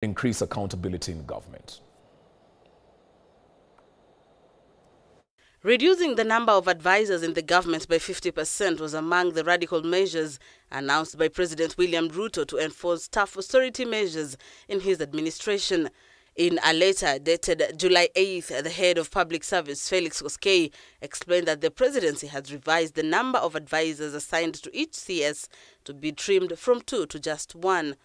increase accountability in government. Reducing the number of advisors in the government by 50% was among the radical measures announced by President William Ruto to enforce tough austerity measures in his administration. In a letter dated July 8th, the head of public service, Felix Koskei, explained that the presidency has revised the number of advisors assigned to each CS to be trimmed from 2 to just 1.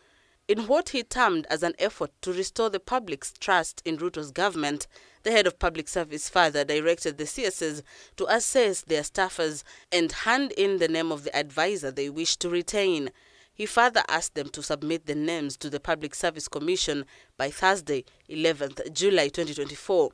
In what he termed as an effort to restore the public's trust in Ruto's government, the head of public service further directed the CSs to assess their staffers and hand in the name of the advisor they wish to retain. He further asked them to submit the names to the Public Service Commission by Thursday, 11th July 2024.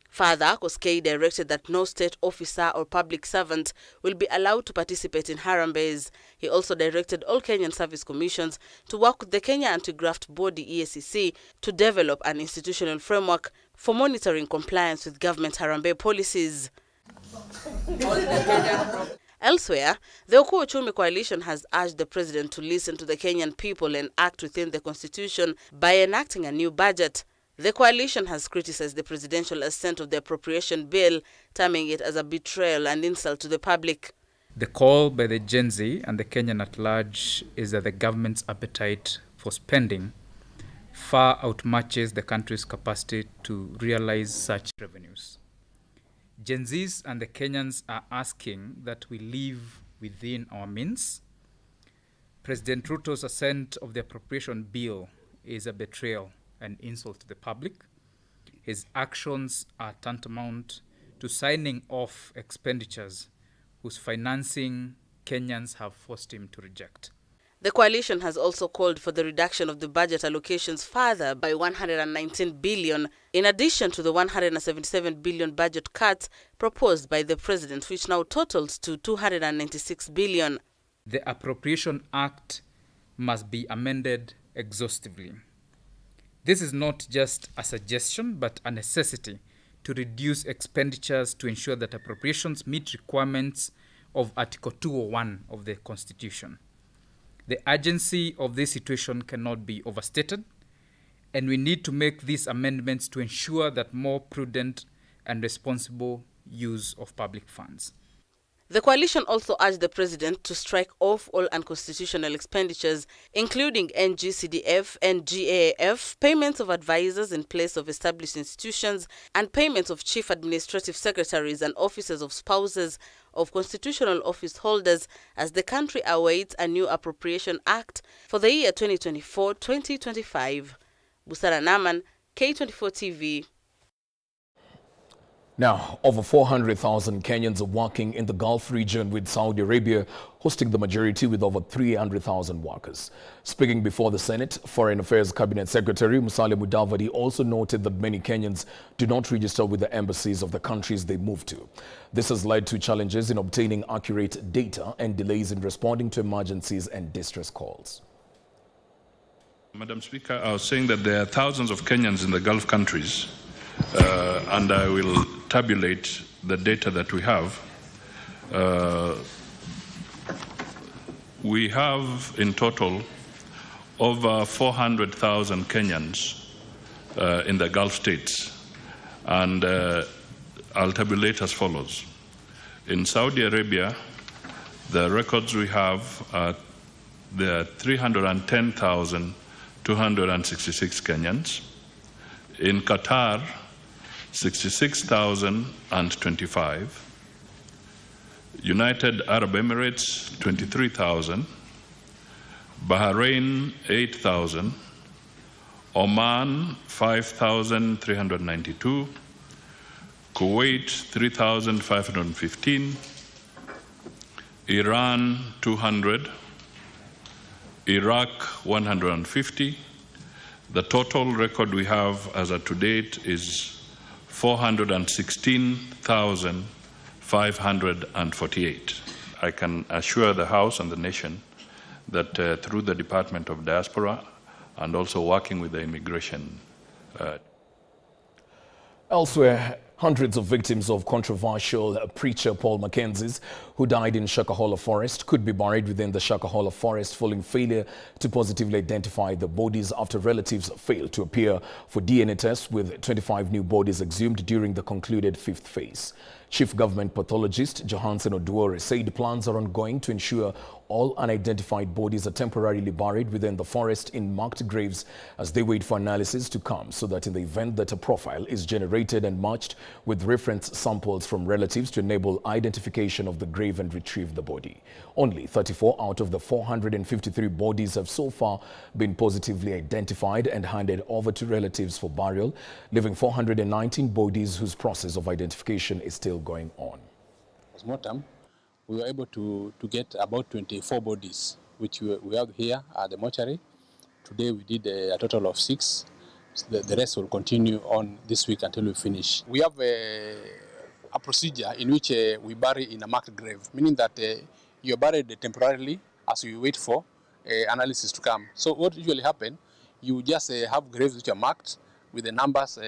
Further, Koskei directed that no state officer or public servant will be allowed to participate in harambees. He also directed all Kenyan service commissions to work with the Kenya Anti-Graft Body EACC to develop an institutional framework for monitoring compliance with government harambee policies. Elsewhere, the Oku Uchumi Coalition has urged the president to listen to the Kenyan people and act within the constitution by enacting a new budget. The coalition has criticized the presidential assent of the appropriation bill, terming it as a betrayal and insult to the public. The call by the Gen Z and the Kenyan at large is that the government's appetite for spending far outmatches the country's capacity to realize such revenues. Gen Zs and the Kenyans are asking that we live within our means. President Ruto's assent of the appropriation bill is a betrayal and insult to the public. His actions are tantamount to signing off expenditures whose financing Kenyans have forced him to reject. The coalition has also called for the reduction of the budget allocations further by 119 billion, in addition to the 177 billion budget cuts proposed by the president, which now totals to 296 billion. The Appropriation Act must be amended exhaustively. This is not just a suggestion, but a necessity to reduce expenditures to ensure that appropriations meet requirements of Article 201 of the Constitution. The urgency of this situation cannot be overstated, and we need to make these amendments to ensure that more prudent and responsible use of public funds. The coalition also urged the president to strike off all unconstitutional expenditures, including NGCDF and GAAF, payments of advisors in place of established institutions, and payments of chief administrative secretaries and officers of spouses of constitutional office holders as the country awaits a new Appropriation Act for the year 2024-2025. Busara Naman, K24 TV. Now, over 400,000 Kenyans are working in the Gulf region, with Saudi Arabia hosting the majority with over 300,000 workers. Speaking before the Senate, Foreign Affairs Cabinet Secretary Musalia Mudavadi also noted that many Kenyans do not register with the embassies of the countries they move to. This has led to challenges in obtaining accurate data and delays in responding to emergencies and distress calls. Madam Speaker, I was saying that there are thousands of Kenyans in the Gulf countries, and I will tabulate the data that we have. We have in total over 400,000 Kenyans in the Gulf states, and I'll tabulate as follows. In Saudi Arabia, the records we have are there are 310,266 Kenyans. In Qatar, 66,025. United Arab Emirates, 23,000. Bahrain, 8,000. Oman, 5,392. Kuwait, 3,515. Iran, 200. Iraq, 150. The total record we have as of to date is 416,548. I can assure the House and the nation that through the Department of Diaspora and also working with the immigration. Elsewhere, Hundreds of victims of controversial preacher Paul Mackenzie's, who died in Shakahola Forest, could be buried within the Shakahola Forest following failure to positively identify the bodies after relatives failed to appear for DNA tests, with 25 new bodies exhumed during the concluded fifth phase. Chief Government Pathologist Johansen Oduore said plans are ongoing to ensure all unidentified bodies are temporarily buried within the forest in marked graves as they wait for analysis to come, so that in the event that a profile is generated and matched with reference samples from relatives to enable identification of the grave and retrieve the body. Only 34 out of the 453 bodies have so far been positively identified and handed over to relatives for burial, leaving 419 bodies whose process of identification is still going on. Postmortem, we were able to get about 24 bodies, which we have here at the mortuary. Today we did a total of 6. The rest will continue on this week until we finish. We have a procedure in which we bury in a marked grave, meaning that you are buried temporarily as you wait for analysis to come. So what usually happens, you just have graves which are marked with the numbers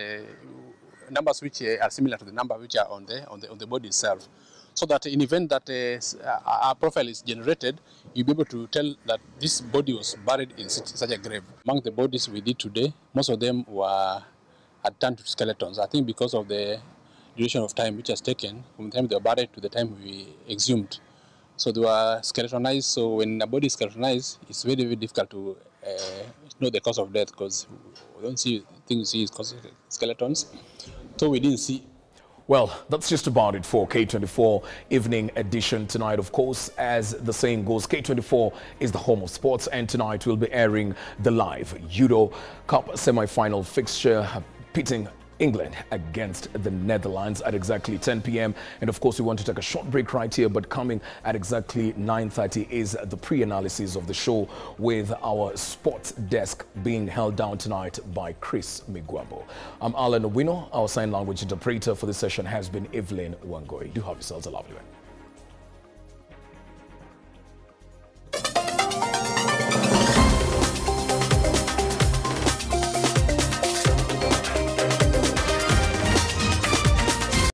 which are similar to the number which are on the body itself, so that in event that a profile is generated, you'll be able to tell that this body was buried in such a grave. Among the bodies we did today, most of them had turned to skeletons. I think because of the duration of time which has taken from the time they were buried to the time we exhumed. So they were skeletonized. So when a body is skeletonized, it's very, very difficult to know the cause of death, because we don't see things you see is skeletons. So we didn't see. Well, that's just about it for K24 Evening Edition tonight. Of course, as the saying goes, K24 is the home of sports, and tonight we'll be airing the live Euro Cup semi-final fixture pitting England against the Netherlands at exactly 10 p.m. And of course, we want to take a short break right here, but coming at exactly 9:30 is the pre-analysis of the show, with our sports desk being held down tonight by Chris Miguambo. I'm Alan Owino. Our sign language interpreter for this session has been Evelyn Wangoi. Do have yourselves a lovely one.